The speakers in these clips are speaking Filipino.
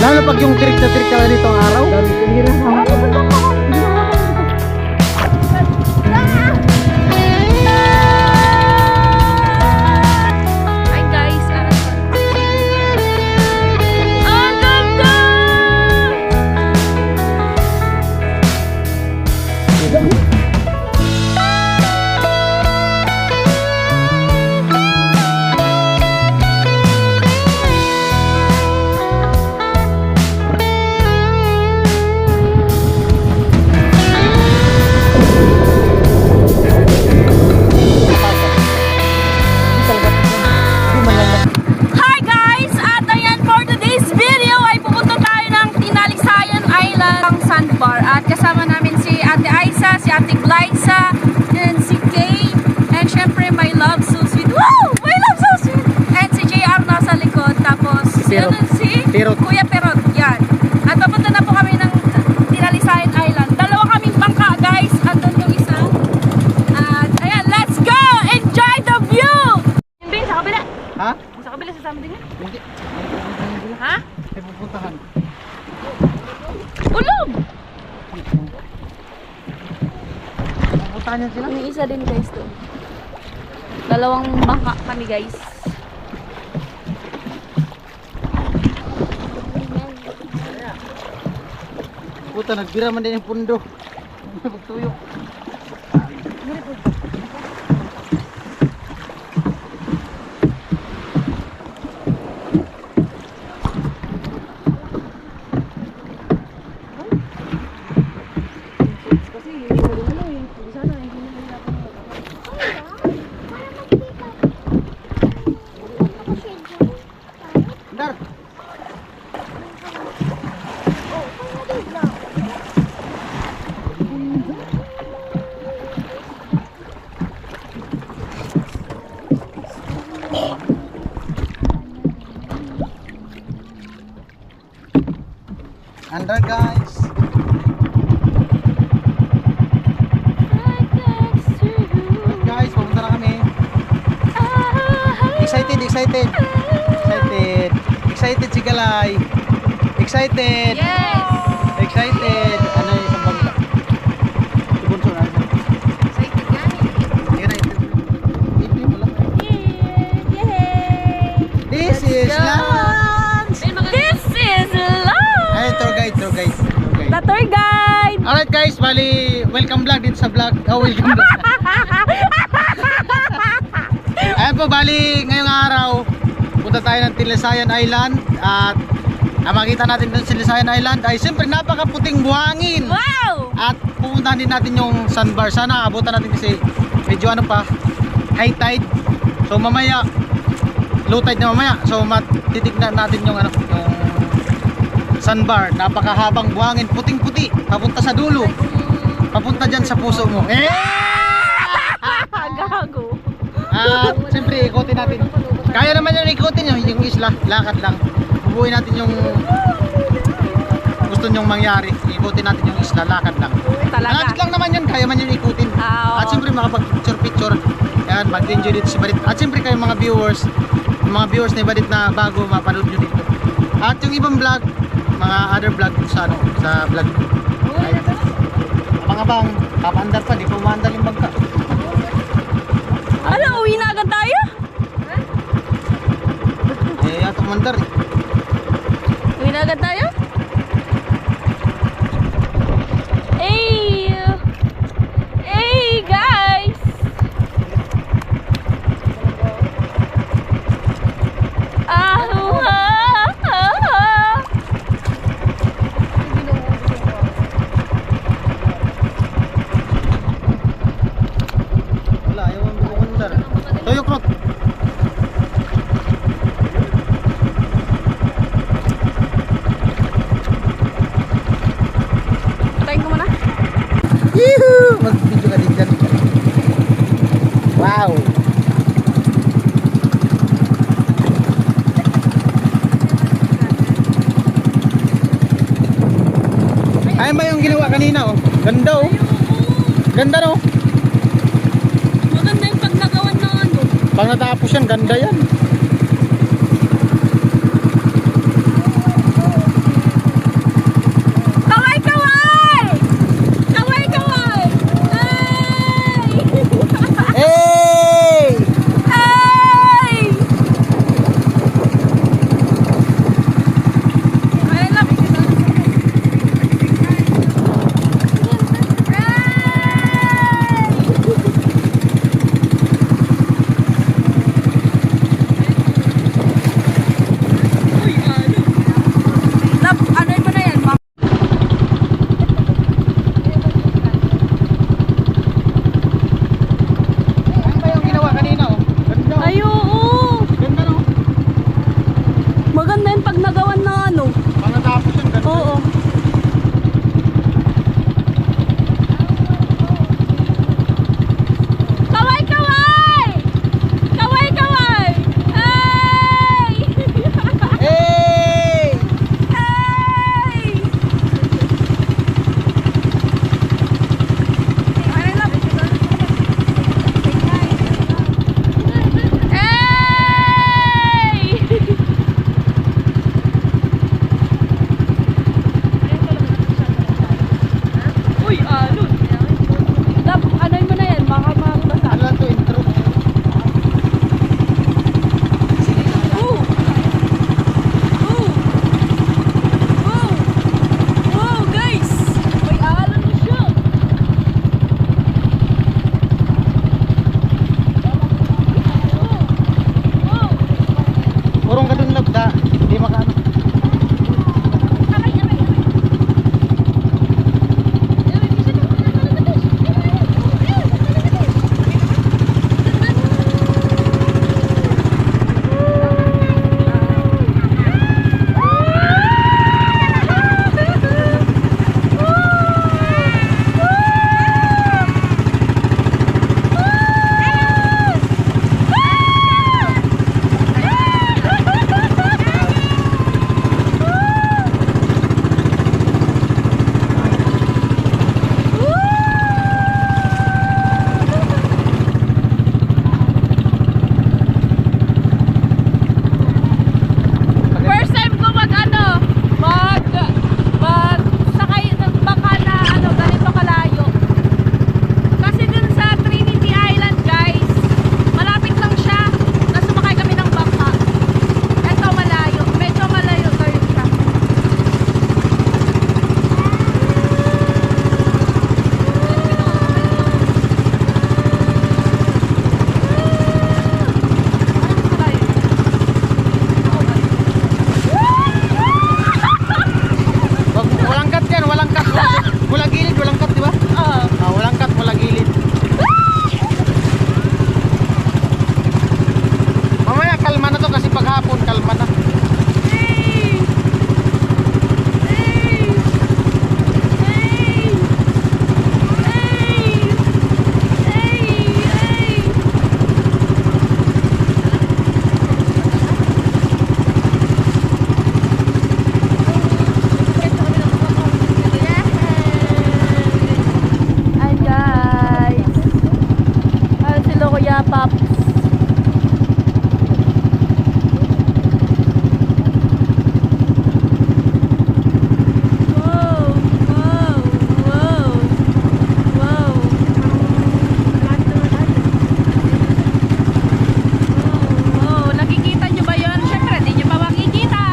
Lalo pag yung tirik na tirik ka dito ang araw. Hi guys, ang ganda! Hi guys! At ayan, for today's video ay pupunta tayo ng Tinalisayan Island ang sandbar. At kasama namin si Ate Aisa, si Ate Glyza, and si Kay. And syempre, my love so sweet. Wow! My love so sweet! And si JR nasa likod. Tapos, Perot. si Perot. Kuya Perot. Yan. At papunta na po kami ng Tinalisayan Island. Dalawa kaming bangka guys. Andun yung isa. At ayan, let's go! Enjoy the view! Yun ba yun, sa kabila? Ha? Sa kabila sasama din yan? Hindi. Ha? Ay pupuntahan. Ulog! Pupuntahan yan sila. May isa din guys to. Dalawang bangka kami guys. Puta, nagbira man din yung pundo. Pagtuyo. Dar. Andar guys. Alright guys, pupunta na kami. Excited, excited. Excited. Excited si Galay. Excited. Yes! Excited. Ano yung isang bangka? Ibunso na. Excited gani. Hindi na ito. Ito mo lang. Yay! This is lunch. This is lunch! Ay, tour guide, tour guide. Tour guide. The tour guide! Alright guys, bali, welcome vlog dito sa vlog. Oh, welcome vlog. Ayan po, bali, ngayong araw, punta tayo ng Tinalisayan Island. At ang makita natin doon sa Tinalisayan Island ay siyempre napakaputing buhangin. Wow! At pupuntahan din natin yung sandbar. Sana abutan natin kasi medyo ano pa, high tide. So mamaya, low tide na mamaya. So matitignan natin yung ano, yung sandbar. Napakahabang buhangin, puting-puti. Papunta sa dulo. Papunta dyan sa puso mo. Gago. At siyempre ikutin natin. Kaya naman yung ikutin yung isla. Lakad lang. Bubuin natin yung gusto nyong mangyari. Ikutin natin yung isla. Lakad lang. Talaga. Lakad lang naman yun. Kaya man yun ikutin. Oo. At siyempre makapag-picture-picture. Yan, mag-enjoy dito si Balit. At siyempre kayo mga viewers. Yung mga viewers ni Balit na bago mapanood nyo dito. At yung ibang vlog, mga other vlog sa ano, sa vlog. Mga bang, papaandar pa, di pa umaandar yung bangka. Ala, uwi na agad tayo? Eh, yato umandar eh. Uwi na agad tayo? Hey! Hey guys! Wala, ayaw ang umandar. Toyo krot. Patayin ko muna. Yuhu! Mag-video ka din dyan. Wow! Ayan ba yung ginawa kanina oh? Ganda oh. Ganda no? Maganda yung pagnagawan ng ano. Pag natapos yan, ganda yan. Hello, Kuya Paps. Wow, wow, wow, wow. Wow, nakikita nyo ba yun? Siyempre, di nyo pa makikita.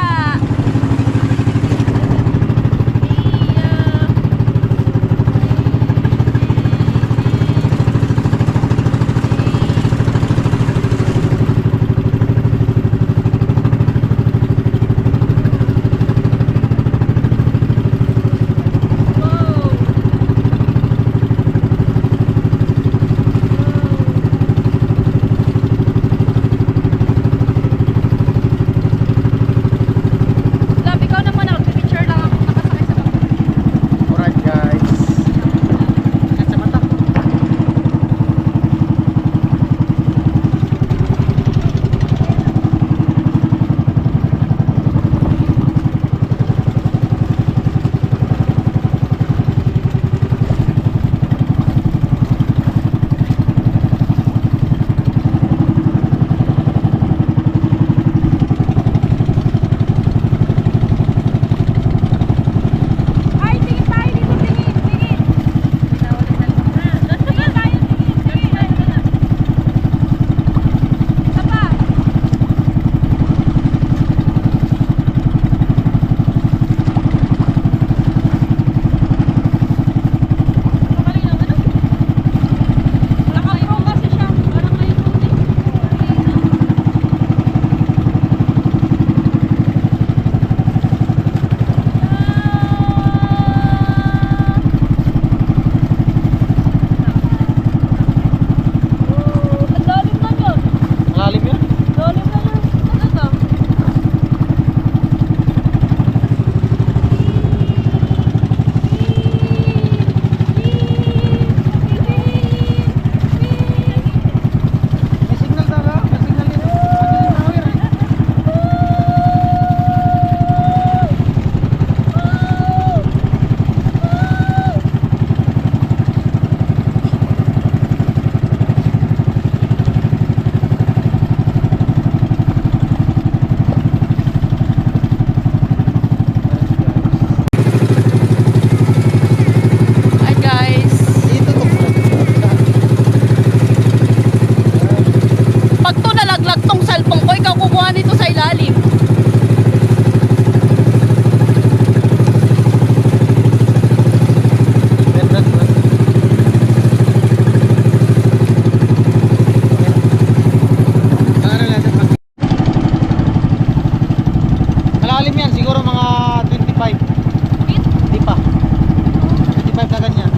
Love, ikaw na muna. Picture lang ako. Nakasakay sa bangko. Alright guys. Sakit sa mata. Ay, tingin tayo dito. Tingin, tingin. Tingin tayo, tingin. Isa pa. Makalinaw, ano? Naka-pro kasi siya. Parang ngayon po din. Ang lalim na yun. Malalim yun. Lalim na yun. Ano to? May signal daw. May signal dito. Signal na wire eh. Hi guys. Dito to. Pag to nalaglag tong cellphone ko, ikaw kukuha nito sa ilalim. Ganda to. Ano lang ito? Malalim yan. Siguro mga 25. Hindi pa. 25 na ganyan.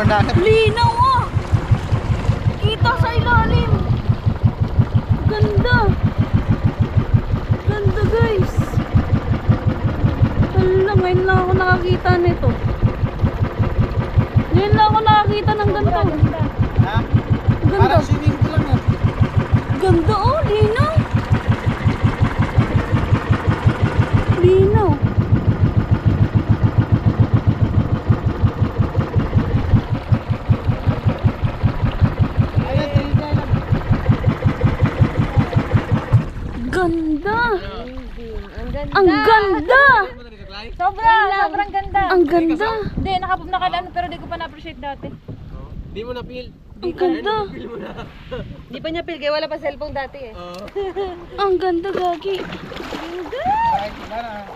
dagat. Linaw oh! Kita sa ilalim. Ganda. Ganda guys. Hala, ngayon lang ako nakakita nito. Ngayon lang ako nakakita ng ganito. Ha? Ganda. Parang swimming pool lang yan. Ganda oh, linaw. Linaw. Ayun, tiniga lang. Ganda. Ang ganda. Ang ganda. Sobrang ganda. Ang ganda. Hindi, nakadaan pero di ko pa na-appreciate dati. Di mo na feel. Ang ganda. Di pa niya feel, kaya wala pa cellphone dati eh. Ang ganda, Gagi. Ay, para.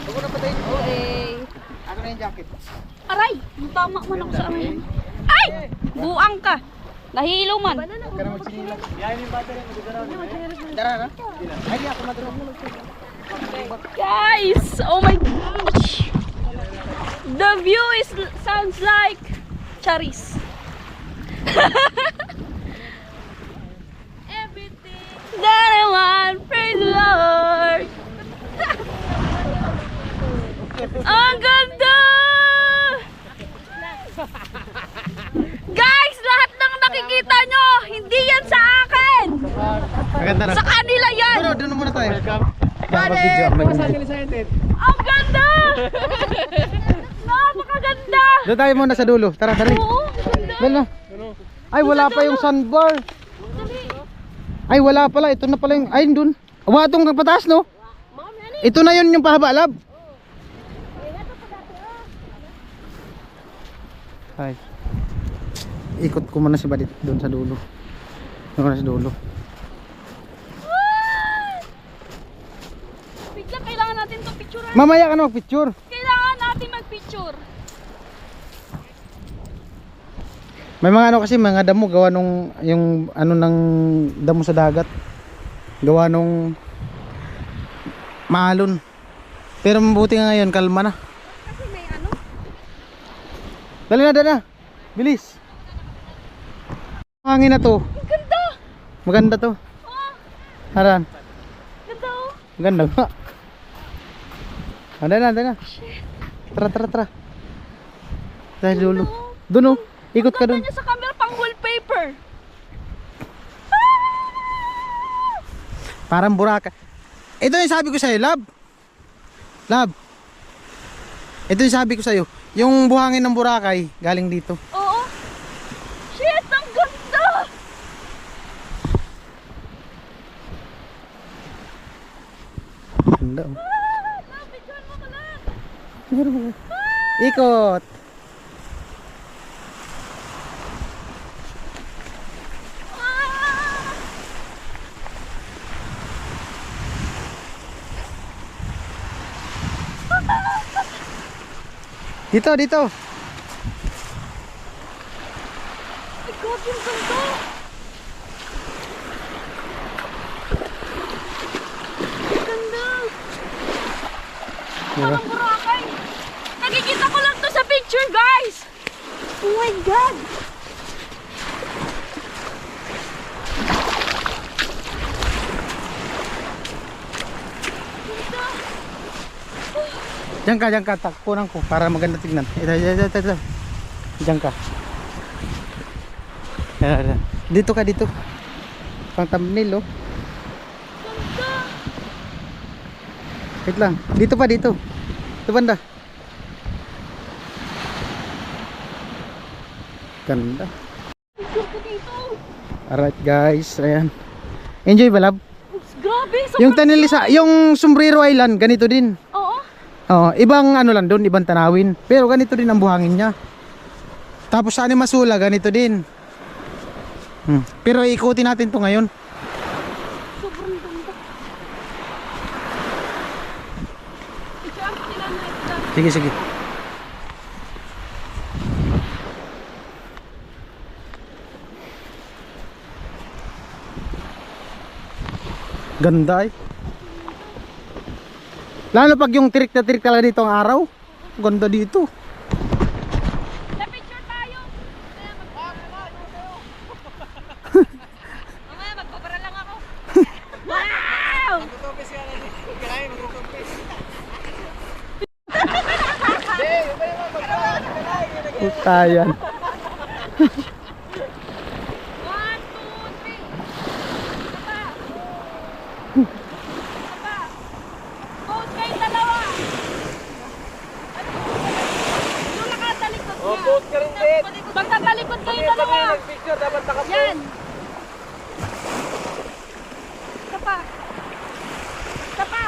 Ako na patayin. Ako na yung jacket. Aray! Tama man ako sa amin. Ay! Buang ka. Nahilo man. Huwag ka na magsinilag. Yahin yung battery. Dara na? Ay, di ako madurog. Guys! Oh my gosh! The view is sounds like Charis. Everything that I want, praise the Lord. Ang ganda! Guys, lahat ng nakikita nyo, hindi yan sa akin! Maganda na. Sa kanila yan! Pero, doon muna tayo. Ang ganda! Napakaganda! Doon tayo muna sa dulo. Tara, dali. Oo, ang ganda. Dali na. Ay, wala pa yung sandbar. Ay, wala pala. Ito na pala yung... Ay, doon. Wala itong kapataas, no? Ito na yun yung pahaba, lab. Ay. Ikot ko muna si Badit doon sa dulo. Doon na sa dulo. Bigla, kailangan natin ito picturean. Mamaya ka na mag-picture. Kailangan natin mag-picture. May mga ano kasi, mga damo gawa nung yung ano ng damo sa dagat. Gawa nung maalon. Pero mabuti nga ngayon, kalma na. Kasi may ano. Dali na, dali na. Bilis. Hangin na to. Ang ganda! Maganda to. Oh, Haran. ganda oh. Ganda nga. Dali na, dali na. Tara, tara, tara. Dahil dulo. Doon oh. Ikot ka Ganda doon. niya sa camera pang wallpaper. Parang buraka. Ito yung sabi ko sa'yo, lab. Lab. Ito yung sabi ko sa'yo. Yung buhangin ng Boracay, galing dito. Oo. Shit, ang ganda! Ganda oh. Napicturean mo ka lang. Ikot. Ah! Dito, dito. Ay, God, yung ganda! Ang ganda! Diba? Parang Boracay. Nakikita ko lang to sa picture, guys! Oh my God! Diyan ka, takpunan ko para maganda tignan. Ito. Diyan ka. Ayan. Dito ka, dito. Pang thumbnail, oh. Ganda! Wait lang. Dito pa, dito. Ito banda. Ganda. Picture ko dito! Alright, guys. Ayan. Enjoy ba, lab? Grabe! Yung Tanilisa, yung Sombrero Island, ganito din. Oo. Oh, ibang ano lang doon, ibang tanawin. Pero ganito din ang buhangin niya. Tapos sa Animasula, ganito din. Pero ikutin natin to ngayon. Sobrang ganda. Picture ang sila na ito. Sige, sige. Ganda eh. Lalo pag yung tirik na tirik talaga dito ang araw. Ganda dito. Ayan. 1, 2, 3. Isa pa. Coach kayo dalawa. Yung nakatalikod niya. Coach ka rin din. Magtatalikod kayo dalawa. Nag-picture, dapat nakapost. Yan. Isa pa. Isa pa.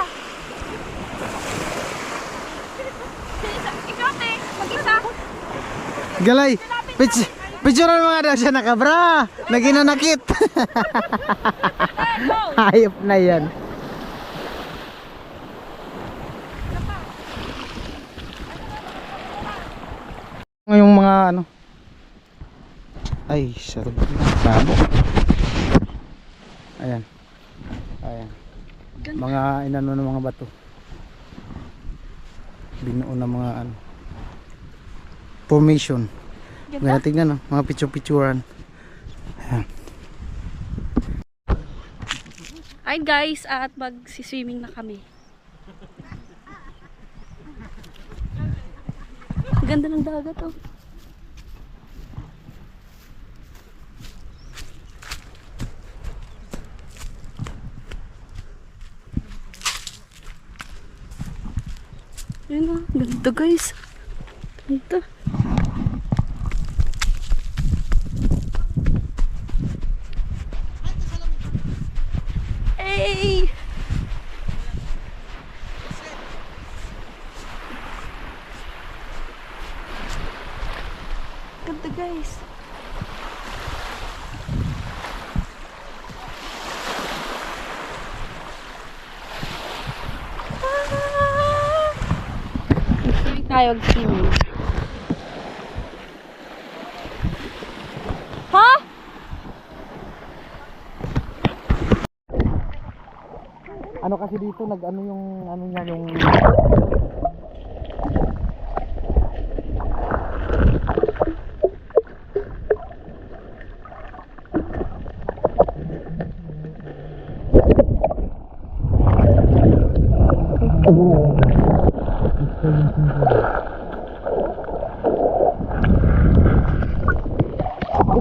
Ikaw, te. Mag-isa. Galay. Picturean mo nga daw siya nakabra. Naginanakit. Go. Hayop na yan. Ngayong mga ano. Ay, sorry. Babo. Ayan. Ayan. Mga inano ng mga bato. Binuo ng mga ano. Formation. Ganda tingnan, no? Mga picture-picturean. Ayan. Ay guys, at mag-swimming na kami. Ganda ng dagat, oh. Ayun, oh. Ganda guys. Ganda. Hey! Ganda guys. Swimming tayo, swimming. Ha? Ano kasi dito nag-ano yung ano niya yung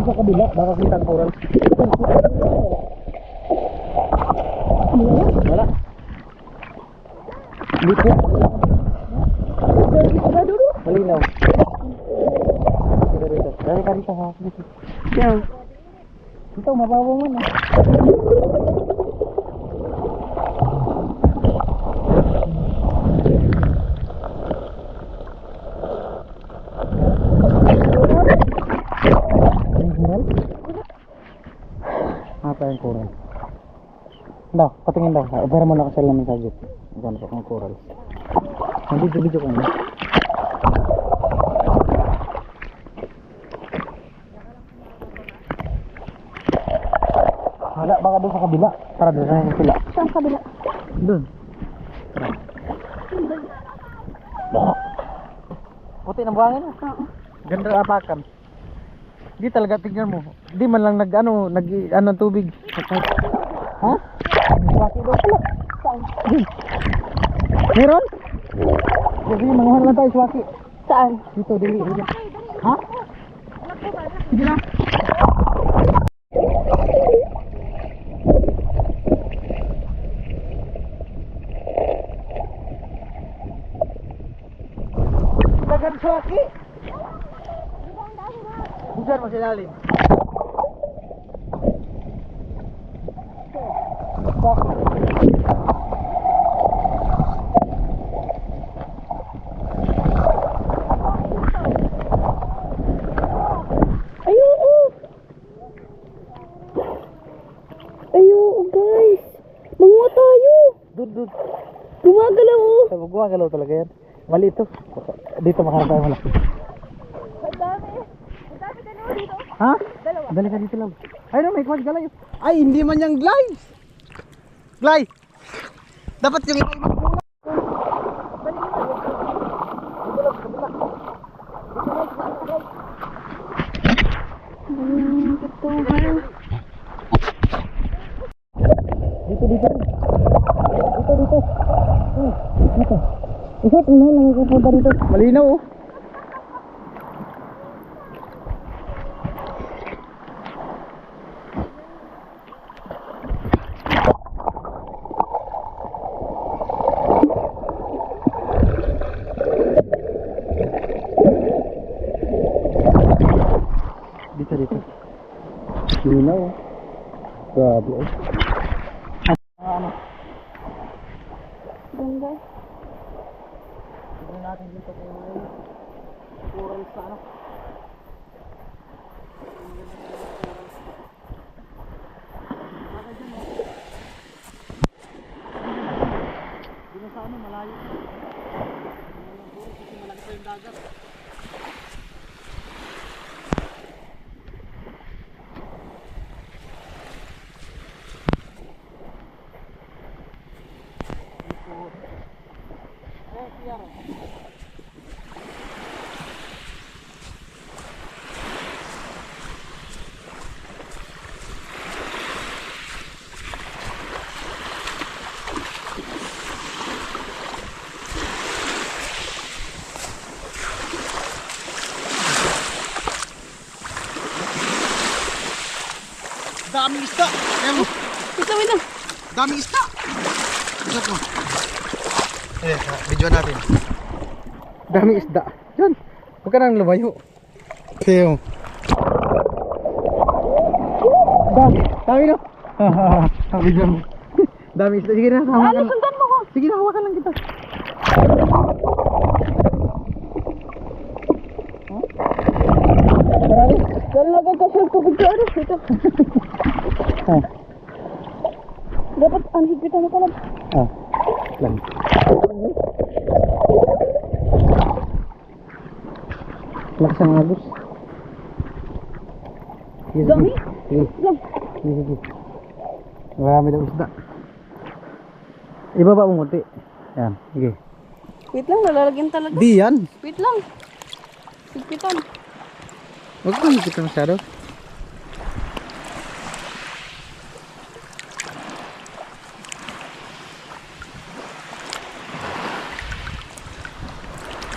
sa kabila, baka kita ang coral. Wala. Dito. Malinaw. Dito dito. Dari ka dito ha. Dito. Yan. Ito mababaw mo na. Apa yang kurang? Dah, patingin daw. Opera mo na kasi lang ng sagit. Gano'n pa kung coral. Hindi video ko na. Wala, baka doon sa kabila. Tara doon sa kabila. Saan kabila? Doon. Puti ng buhangin mo. Oo. Ganda ng apakan. Di talaga tignan mo. Di man lang nag-ano ng tubig. Ha? Swaki daw pala. Saan? Meron? Kasi manguha naman tayo swaki. Saan? Dito, dili. Ha? Sige na. Dagan swaki. Bukan masih lalim. Ayo guys. Manguha tayo. Dud. Gumagalaw, oh. Sabi ko, galaw talaga yan. Mali ito. Dito makakita tayo malaki. Ang dami. Ang dami dalawa dito. Ha? Dalawa. Dali ka dito lang. Ay no, may kwan galay. Ay, hindi man yung glay. Glay. Dapat yung Dito. Dito. Isot, lang ako punta dito. Malinaw oh. Grabe oh. Ganda. Tignan natin dito kung coral sa ano. Dito sa ano, malayo. Kasi malaki pa yung dagat. Daming isda! Ayan mo! Ito, ito. Daming isda! Isda mo! Eh, video natin. Daming isda! Diyan! Huwag ka nang lumayo. Kaya mo. Dami no? Video mo. Daming isda. Sige na, hawakan lang. Sundan mo ko. Sige na, hawakan lang kita. Marami. Dali na agad kasi tubig ka. Ito. Ah. Dapat ang higpitan mo ka lang. Ah. Lang. Lakas ang agos. Dami? Sige. Lang. Sige. Marami daw isda. Ibaba mo konti. Yan. Sige. Wait lang, nalalagyan talaga. Di yan. Wait lang. Higpitan. Huwag mo kita masyado.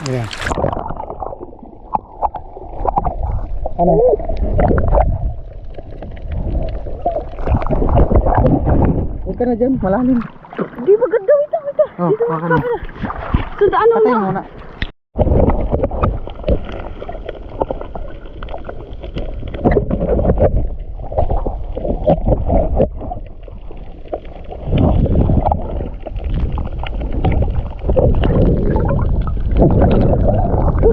Ayan. Ano? Huwag ka na dyan, malalim. Di maganda, wait lang, wait lang. Oh, huwag ka na. Sundaan mo Patay na. mo muna.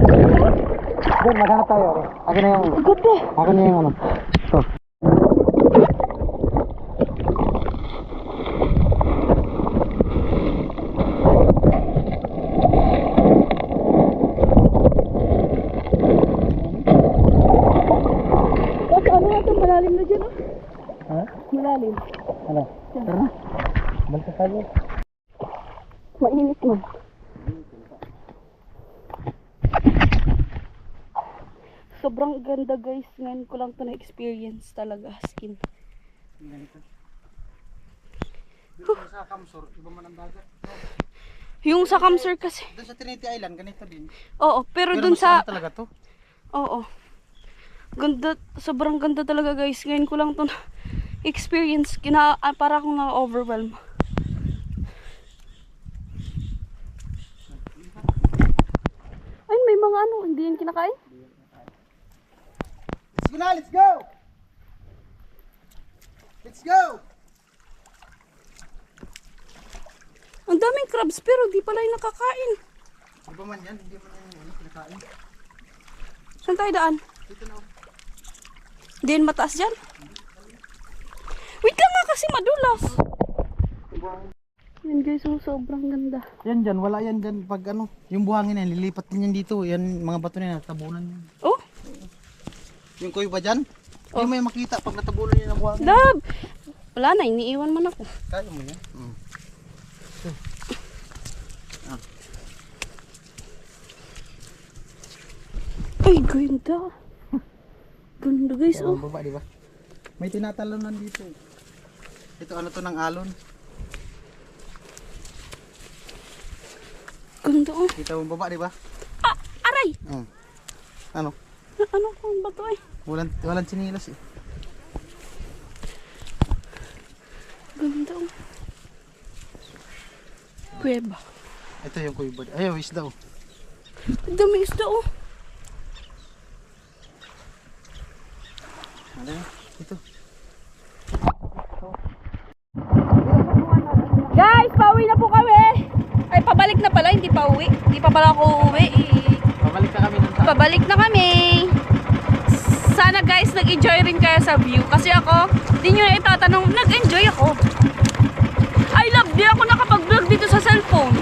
Doon, maghanap tayo. Akin na yung... Ganda. Akin na yung ano. Ito. Kasi ano natin, malalim na dyan, oh. Ha? Malalim. Ano? Tara na. Balik tayo. Mainit man. Sobrang ganda guys. Ngayon ko lang ito na-experience talaga. Skin. Dito sa Kamsur, iba man ang dagat. Yung sa Kamsur kasi. Doon sa Trinity Island, ganito din. Oo, pero Pero dun mas sa... ano talaga to. Oo. Ganda, sobrang ganda talaga guys. Ngayon ko lang ito na-experience. Para akong na-overwhelm. Ay, may mga ano, hindi yan kinakain? Let's go na, let's go! Let's go! Ang daming crabs pero di pala yung nakakain. Di ba man yan? Hindi man yan ano, kinakain. Saan tayo daan? Dito na. Hindi yan mataas dyan? Wait lang nga kasi madulas. Yan guys, oh, sobrang ganda. Yan dyan, wala yan dyan. Pag ano, yung buhangin yan, lilipat din yan dito. Yan, mga bato na yan, natabunan yan. Oh, Yung kuy ba dyan? Oh. Hindi mo yung makita pag natabunan yan ang buhangin. love! Wala na, iniiwan man ako. Kaya mo yan. Ay, ganda. Ganda guys, Oh, oh. baba, di ba? May tinatalonan dito. Ito ano to ng alon. Ganda, oh. Kita mo baba, di ba? Ah, aray! Ano? Ano kung ba to eh? Walang sinilas eh. Ganda, oh. Kuweba. Ito yung kuy ba? Ayaw, isda oh. Ang dami isda, oh. Ano yun? Ito. pauwi. Di pa pala ako uuwi. Pabalik na kami dun sa... Pabalik na kami. Sana guys, nag-enjoy rin kayo sa view. Kasi ako, di nyo na itatanong, nag-enjoy ako. I love, di ako nakapag-vlog dito sa cellphone.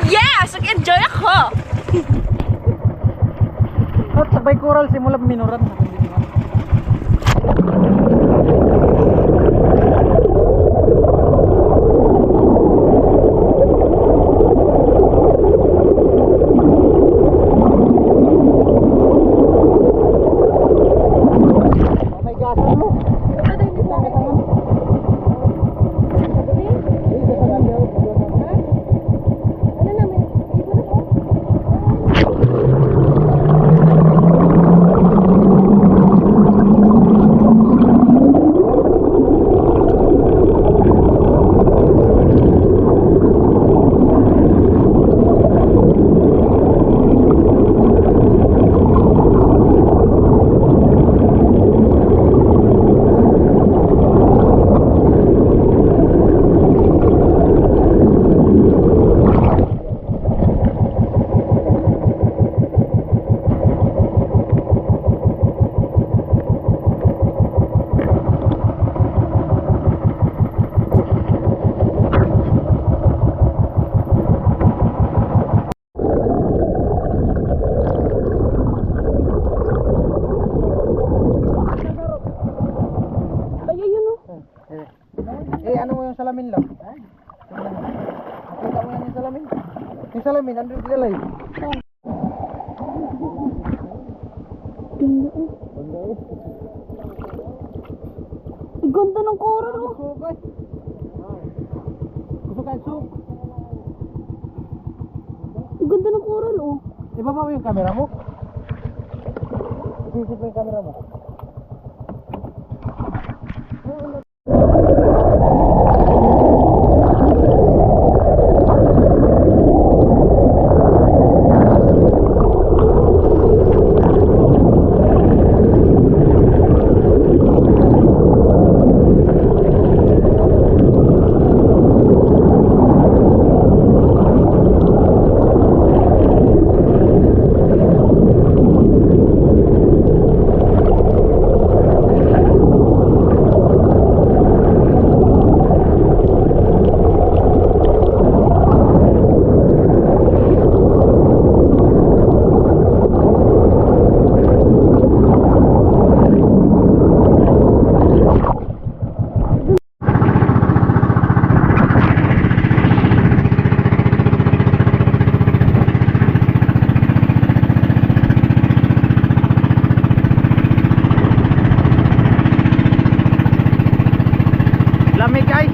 Yes! Nag-enjoy ako! At sabay coral, simula minuran. Ano mo yung salamin lang? Nakita mo yan yung salamin? Yung salamin, andun sila live. Ang ganda ng coral oh. Gusto ka soup? Ang ganda ng coral oh. Ibaba mo yung camera mo? Isisip mo yung camera mo? Lamig guys.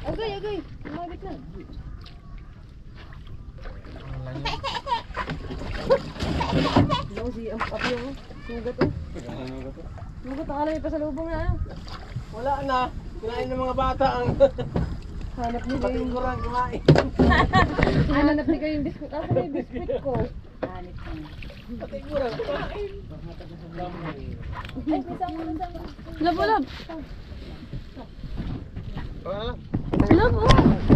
Agay, lumabit na. Ano si ang papi mo? Sugat oh. Sugat ang alam pa sa lubong na ano. Wala na. Kinain ng mga bata ang Hanap ni kayo yung kurang kumain. hanap ni kayo yung biskuit. Asa na yung biskuit ko? Pati kurang kumain. Ay, isang mo lang. Love, love. Wala lang. Love, oh.